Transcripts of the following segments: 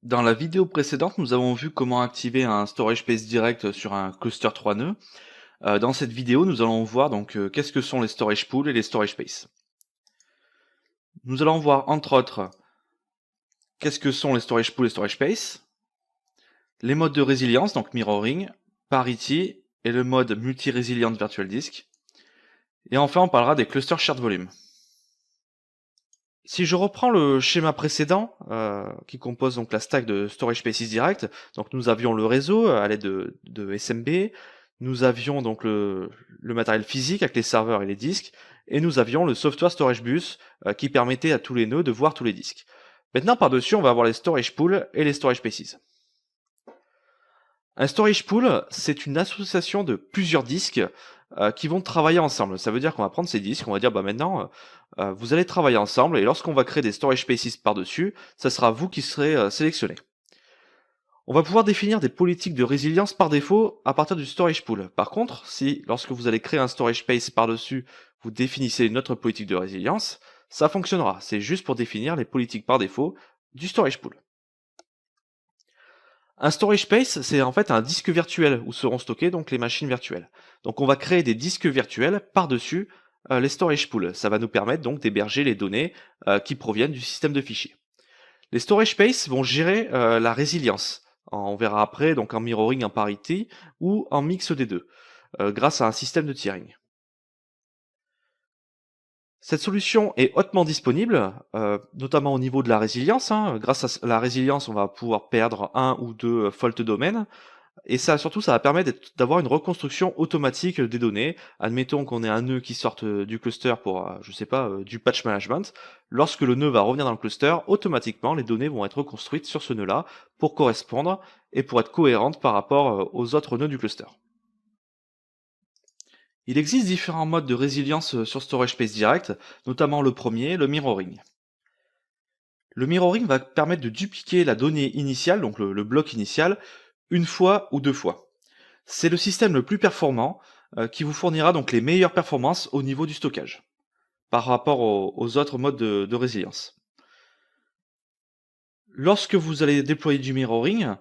Dans la vidéo précédente, nous avons vu comment activer un storage space direct sur un cluster 3 nœuds. Dans cette vidéo, nous allons voir donc qu'est-ce que sont les storage pools et les storage space. Nous allons voir entre autres qu'est-ce que sont les storage pools et storage space, les modes de résilience, donc mirroring, parity et le mode multi-resilient virtual disk. Et enfin, on parlera des clusters shared volume. Si je reprends le schéma précédent, qui compose donc la stack de Storage Spaces Direct, donc nous avions le réseau à l'aide de SMB, nous avions donc le matériel physique avec les serveurs et les disques, et nous avions le software Storage Bus qui permettait à tous les nœuds de voir tous les disques. Maintenant, par-dessus, on va avoir les Storage Pools et les Storage Spaces. Un storage pool, c'est une association de plusieurs disques qui vont travailler ensemble. Ça veut dire qu'on va prendre ces disques, on va dire bah maintenant vous allez travailler ensemble et lorsqu'on va créer des storage spaces par-dessus, ça sera vous qui serez sélectionné. On va pouvoir définir des politiques de résilience par défaut à partir du storage pool. Par contre, si lorsque vous allez créer un storage space par-dessus, vous définissez une autre politique de résilience, ça fonctionnera. C'est juste pour définir les politiques par défaut du storage pool. Un storage space, c'est en fait un disque virtuel où seront stockées donc les machines virtuelles. Donc on va créer des disques virtuels par-dessus les storage pools. Ça va nous permettre donc d'héberger les données qui proviennent du système de fichiers. Les storage space vont gérer la résilience. On verra après donc en mirroring, en parity ou en mix des deux, grâce à un système de tiering. Cette solution est hautement disponible, notamment au niveau de la résilience. Grâce à la résilience, on va pouvoir perdre un ou deux fault domaines. Et ça, surtout, ça va permettre d'avoir une reconstruction automatique des données. Admettons qu'on ait un nœud qui sorte du cluster pour, je sais pas, du patch management. Lorsque le nœud va revenir dans le cluster, automatiquement, les données vont être reconstruites sur ce nœud-là pour correspondre et pour être cohérentes par rapport aux autres nœuds du cluster. Il existe différents modes de résilience sur Storage Space Direct, notamment le premier, le mirroring. Le mirroring va permettre de dupliquer la donnée initiale, donc le bloc initial, une fois ou deux fois. C'est le système le plus performant qui vous fournira donc les meilleures performances au niveau du stockage par rapport aux autres modes de résilience. Lorsque vous allez déployer du mirroring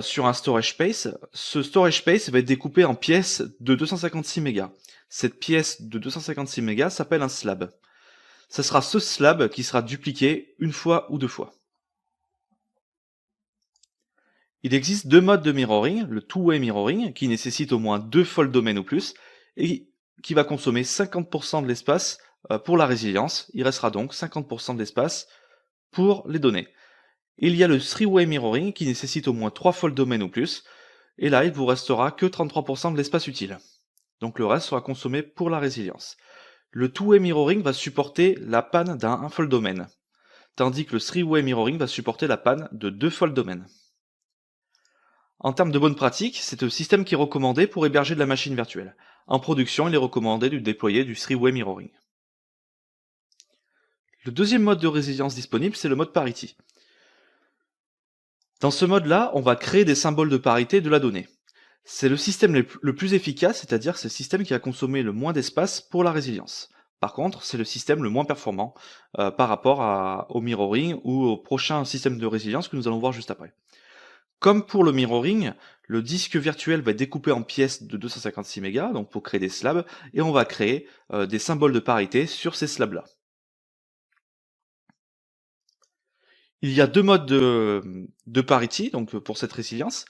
sur un storage space, ce storage space va être découpé en pièces de 256 mégas. Cette pièce de 256 mégas s'appelle un slab. Ce sera ce slab qui sera dupliqué une fois ou deux fois. Il existe deux modes de mirroring, le two-way mirroring, qui nécessite au moins deux fold domains ou plus, et qui va consommer 50% de l'espace pour la résilience. Il restera donc 50% de l'espace pour les données. Il y a le three-way mirroring, qui nécessite au moins trois fold domains ou plus, et là il vous restera que 33% de l'espace utile. Donc le reste sera consommé pour la résilience. Le two-way mirroring va supporter la panne d'un fold domain, tandis que le three-way mirroring va supporter la panne de deux fold domains. En termes de bonne pratique, c'est le système qui est recommandé pour héberger de la machine virtuelle. En production, il est recommandé de déployer du three-way mirroring. Le deuxième mode de résilience disponible, c'est le mode parity. Dans ce mode-là, on va créer des symboles de parité de la donnée. C'est le système le plus efficace, c'est-à-dire c'est le système qui va consommer le moins d'espace pour la résilience. Par contre, c'est le système le moins performant par rapport au mirroring ou au prochain système de résilience que nous allons voir juste après. Comme pour le mirroring, le disque virtuel va être découpé en pièces de 256 mégas, donc pour créer des slabs, et on va créer des symboles de parité sur ces slabs-là. Il y a deux modes de parity, donc pour cette résilience.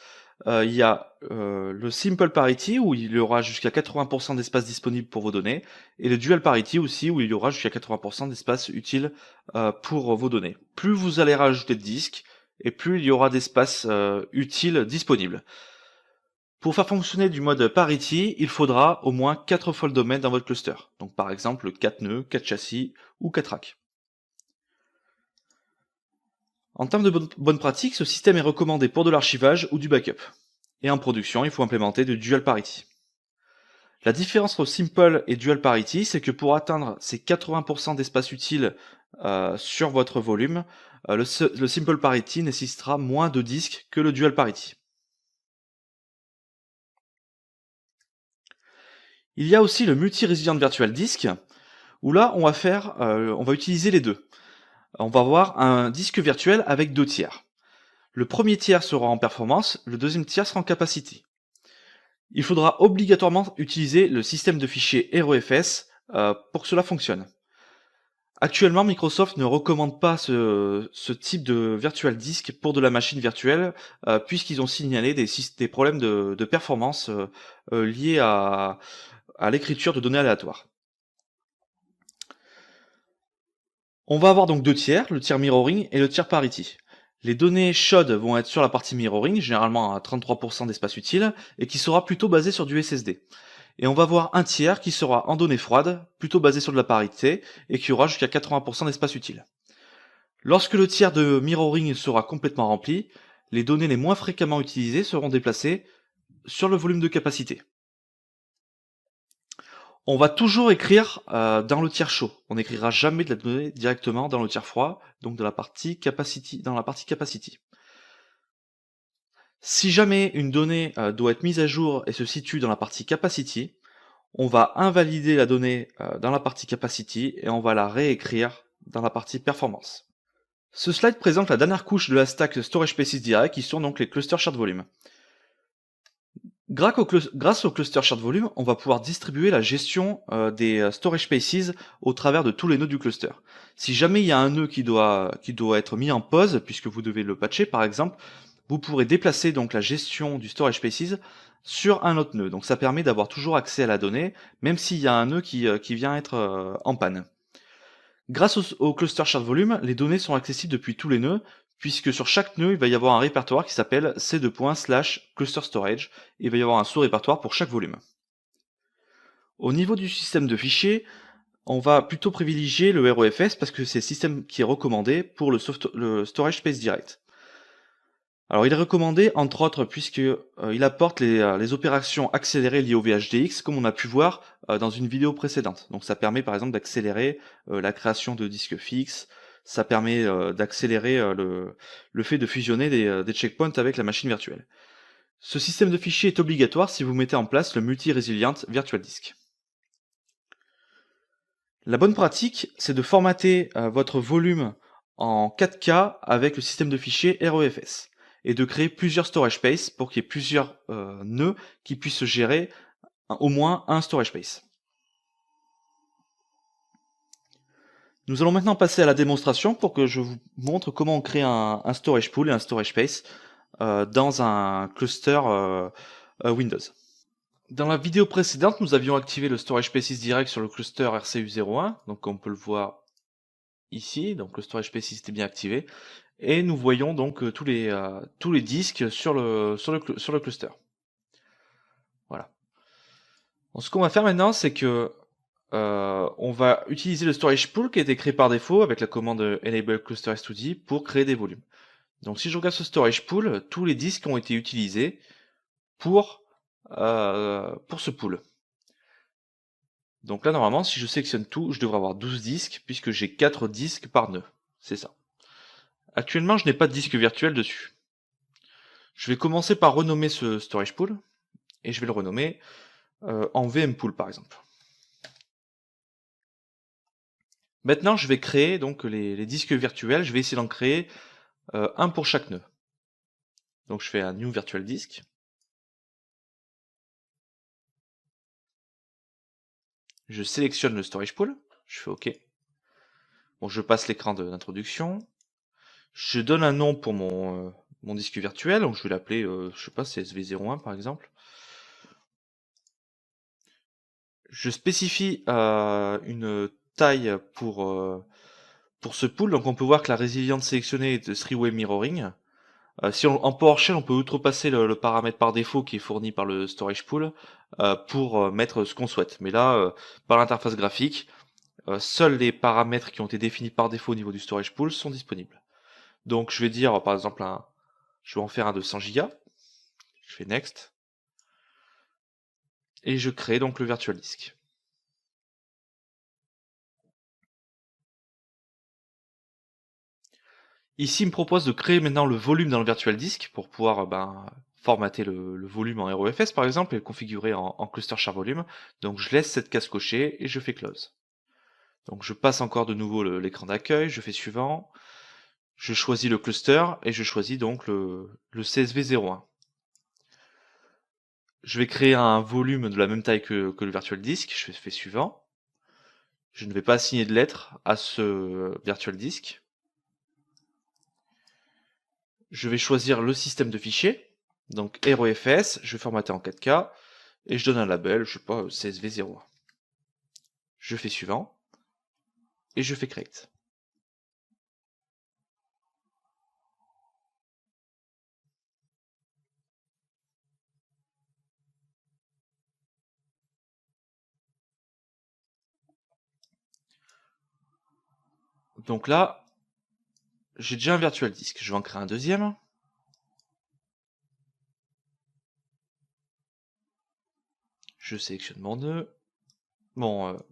Il y a le simple parity où il y aura jusqu'à 80% d'espace disponible pour vos données, et le dual parity aussi où il y aura jusqu'à 80% d'espace utile pour vos données. Plus vous allez rajouter de disques, et plus il y aura d'espace utile disponible. Pour faire fonctionner du mode parity, il faudra au moins 4 fold domains dans votre cluster. Donc par exemple 4 nœuds, 4 châssis ou 4 racks. En termes de bonne pratique, ce système est recommandé pour de l'archivage ou du backup. Et en production, il faut implémenter du dual parity. La différence entre simple et dual parity, c'est que pour atteindre ces 80% d'espace utile sur votre volume, le simple parity nécessitera moins de disques que le dual parity. Il y a aussi le multi-resilient virtual disk, où là on va utiliser les deux. On va avoir un disque virtuel avec deux tiers. Le premier tiers sera en performance, le deuxième tiers sera en capacité. Il faudra obligatoirement utiliser le système de fichiers REFS pour que cela fonctionne. Actuellement, Microsoft ne recommande pas ce type de virtual disk pour de la machine virtuelle, puisqu'ils ont signalé des problèmes de performance liés à l'écriture de données aléatoires. On va avoir donc deux tiers, le tiers mirroring et le tiers parity. Les données chaudes vont être sur la partie mirroring, généralement à 33% d'espace utile, et qui sera plutôt basé sur du SSD. Et on va avoir un tiers qui sera en données froides, plutôt basé sur de la parité, et qui aura jusqu'à 80% d'espace utile. Lorsque le tiers de mirroring sera complètement rempli, les données les moins fréquemment utilisées seront déplacées sur le volume de capacité. On va toujours écrire dans le tiers chaud. On n'écrira jamais de la donnée directement dans le tiers froid, donc dans la partie capacity. Si jamais une donnée doit être mise à jour et se situe dans la partie capacity, on va invalider la donnée dans la partie capacity et on va la réécrire dans la partie performance. Ce slide présente la dernière couche de la stack Storage Spaces Direct qui sont donc les clusters shared volume. Grâce au cluster shared volume, on va pouvoir distribuer la gestion des storage spaces au travers de tous les nœuds du cluster. Si jamais il y a un nœud qui doit être mis en pause, puisque vous devez le patcher par exemple, vous pourrez déplacer donc la gestion du storage spaces sur un autre nœud. Donc ça permet d'avoir toujours accès à la donnée, même s'il y a un nœud qui vient être en panne. Grâce au cluster shared volume, les données sont accessibles depuis tous les nœuds, puisque sur chaque nœud, il va y avoir un répertoire qui s'appelle c2./cluster storage, et il va y avoir un sous-répertoire pour chaque volume. Au niveau du système de fichiers, on va plutôt privilégier le REFS parce que c'est le système qui est recommandé pour le Storage Space Direct. Alors il est recommandé entre autres puisqu'il apporte les opérations accélérées liées au VHDX comme on a pu voir dans une vidéo précédente. Donc ça permet par exemple d'accélérer la création de disques fixes, ça permet d'accélérer le fait de fusionner des checkpoints avec la machine virtuelle. Ce système de fichiers est obligatoire si vous mettez en place le Multi-Resilient Virtual Disk. La bonne pratique, c'est de formater votre volume en 4K avec le système de fichiers REFS et de créer plusieurs storage space pour qu'il y ait plusieurs nœuds qui puissent gérer au moins un storage space. Nous allons maintenant passer à la démonstration pour que je vous montre comment on crée un storage pool et un storage space dans un cluster Windows. Dans la vidéo précédente, nous avions activé le Storage Spaces Direct sur le cluster RCU01, donc on peut le voir ici, donc le Storage Spaces était bien activé, et nous voyons donc tous les disques sur le cluster. Voilà. Donc, ce qu'on va faire maintenant, c'est que on va utiliser le Storage Pool qui a été créé par défaut avec la commande Enable Cluster S2D pour créer des volumes. Donc si je regarde ce Storage Pool, tous les disques ont été utilisés pour ce pool. Donc là, normalement, si je sélectionne tout, je devrais avoir 12 disques, puisque j'ai 4 disques par nœud. C'est ça. Actuellement, je n'ai pas de disque virtuel dessus. Je vais commencer par renommer ce storage pool, et je vais le renommer en VM pool, par exemple. Maintenant, je vais créer donc les disques virtuels. Je vais essayer d'en créer un pour chaque nœud. Donc je fais un New Virtual Disk. Je sélectionne le storage pool, je fais OK. Bon, je passe l'écran d'introduction. Je donne un nom pour mon disque virtuel, donc je vais l'appeler, je sais pas, CSV01 par exemple. Je spécifie une taille pour ce pool, donc on peut voir que la résilience sélectionnée est de 3-way mirroring. En PowerShell, on peut outrepasser le paramètre par défaut qui est fourni par le storage pool pour mettre ce qu'on souhaite. Mais là, par l'interface graphique, seuls les paramètres qui ont été définis par défaut au niveau du storage pool sont disponibles. Donc je vais dire par exemple je vais en faire un de 100 Go. Je fais Next. Et je crée donc le virtual disk. Ici, il me propose de créer maintenant le volume dans le virtual disk pour pouvoir formater le volume en REFS par exemple et le configurer en cluster share volume. Donc je laisse cette case cochée et je fais close. Donc je passe encore de nouveau l'écran d'accueil, je fais suivant. Je choisis le cluster et je choisis donc le CSV01. Je vais créer un volume de la même taille que le virtual disk. Je fais suivant. Je ne vais pas assigner de lettres à ce virtual disk. Je vais choisir le système de fichiers. Donc REFS, je vais formater en 4K et je donne un label, je sais pas, CSV01. Je fais suivant et je fais create. Donc là, j'ai déjà un virtual disk. Je vais en créer un deuxième. Je sélectionne mon nœud. Mon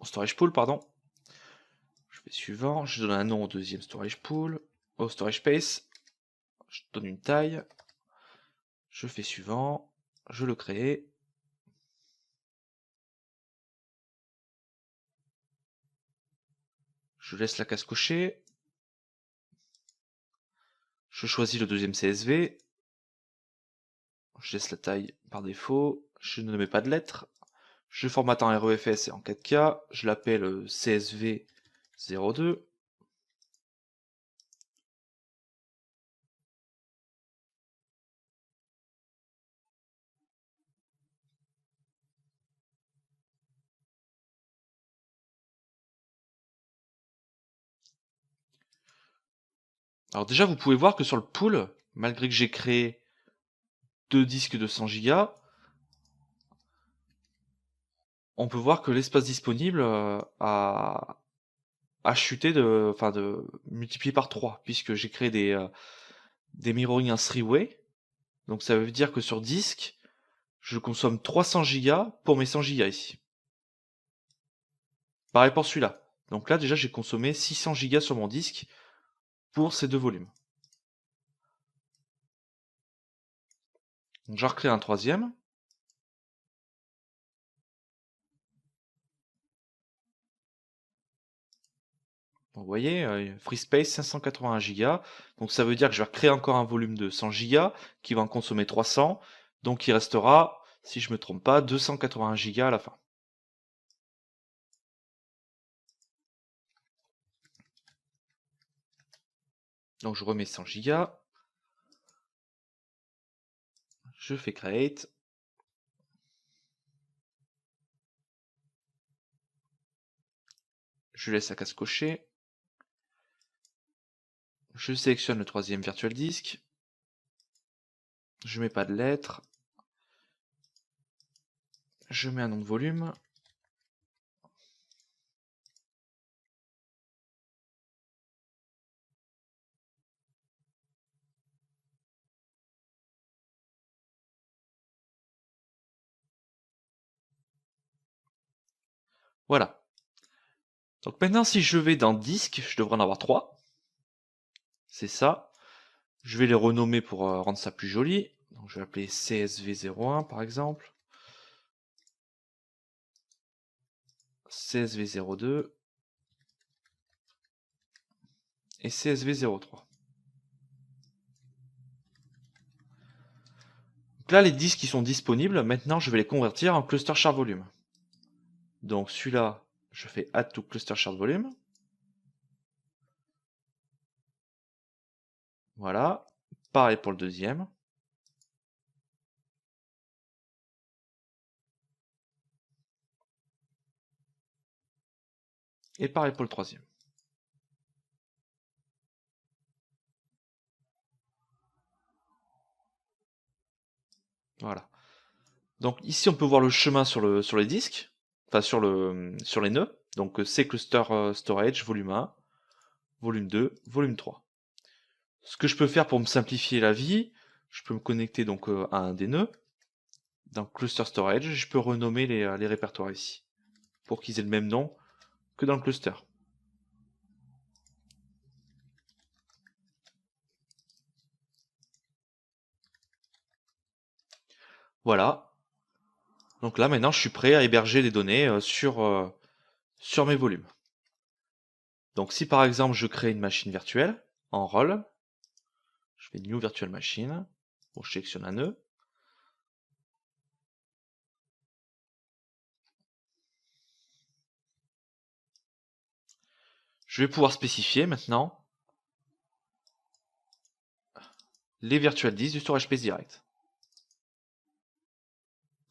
storage pool, pardon. Je fais suivant. Je donne un nom au deuxième storage pool. Au storage space. Je donne une taille. Je fais suivant. Je le crée. Je laisse la case cochée. Je choisis le deuxième CSV. Je laisse la taille par défaut. Je ne mets pas de lettres. Je formate en REFS et en 4K. Je l'appelle CSV02. Alors déjà, vous pouvez voir que sur le pool, malgré que j'ai créé 2 disques de 100 Go, on peut voir que l'espace disponible a chuté de multiplié par 3, puisque j'ai créé des mirroring en 3-way. Donc ça veut dire que sur disque, je consomme 300 Go pour mes 100 Go ici. Pareil pour celui-là. Donc là déjà j'ai consommé 600 Go sur mon disque pour ces deux volumes. Donc j'en recrée un troisième. Vous voyez, free space 581 Go. Donc ça veut dire que je vais recréer encore un volume de 100 Go qui va en consommer 300. Donc il restera, si je me trompe pas, 281 Go à la fin. Donc je remets 100 Go. Je fais create. Je laisse la case cochée. Je sélectionne le troisième virtual disk. Je mets pas de lettres. Je mets un nom de volume. Voilà. Donc maintenant, si je vais dans disque, je devrais en avoir 3. C'est ça. Je vais les renommer pour rendre ça plus joli. Donc je vais appeler CSV01 par exemple. CSV02 et CSV03. Donc là, les disques qui sont disponibles, maintenant je vais les convertir en cluster shard volume. Donc celui-là, je fais add to cluster shard volume. Voilà. Pareil pour le deuxième. Et pareil pour le troisième. Voilà. Donc ici on peut voir le chemin sur les disques, enfin sur les nœuds. Donc c'est cluster storage volume 1, volume 2, volume 3. Ce que je peux faire pour me simplifier la vie, je peux me connecter donc à un des nœuds. Dans cluster storage, je peux renommer les répertoires ici pour qu'ils aient le même nom que dans le cluster. Voilà. Donc là maintenant je suis prêt à héberger les données sur mes volumes. Donc si par exemple je crée une machine virtuelle, en rôle. Je fais New Virtual Machine. Bon, je sélectionne un nœud. Je vais pouvoir spécifier maintenant les virtual disks du storage space direct.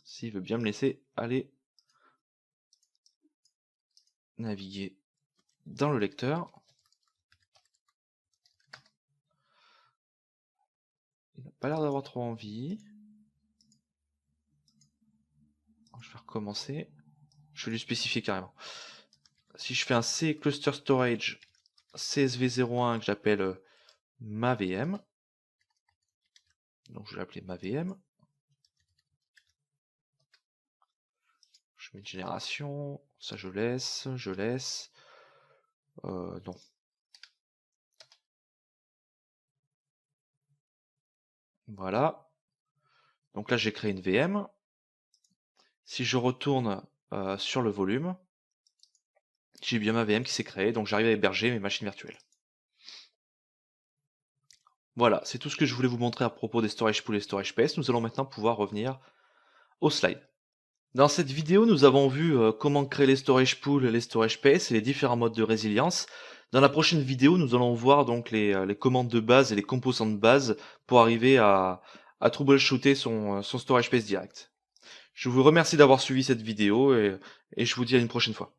S'il veut bien me laisser aller naviguer dans le lecteur. Il n'a pas l'air d'avoir trop envie. Je vais recommencer. Je vais lui spécifier carrément. Si je fais un C cluster storage CSV01 que j'appelle ma VM, donc je vais l'appeler ma VM. Je mets une génération, ça je laisse. Non. Voilà. Donc là j'ai créé une VM. Si je retourne sur le volume, j'ai bien ma VM qui s'est créée, donc j'arrive à héberger mes machines virtuelles. Voilà, c'est tout ce que je voulais vous montrer à propos des storage pool et storage space. Nous allons maintenant pouvoir revenir aux slides. Dans cette vidéo, nous avons vu comment créer les storage pools, les storage space et les différents modes de résilience. Dans la prochaine vidéo, nous allons voir donc les commandes de base et les composants de base pour arriver à troubleshooter son storage space direct. Je vous remercie d'avoir suivi cette vidéo et je vous dis à une prochaine fois.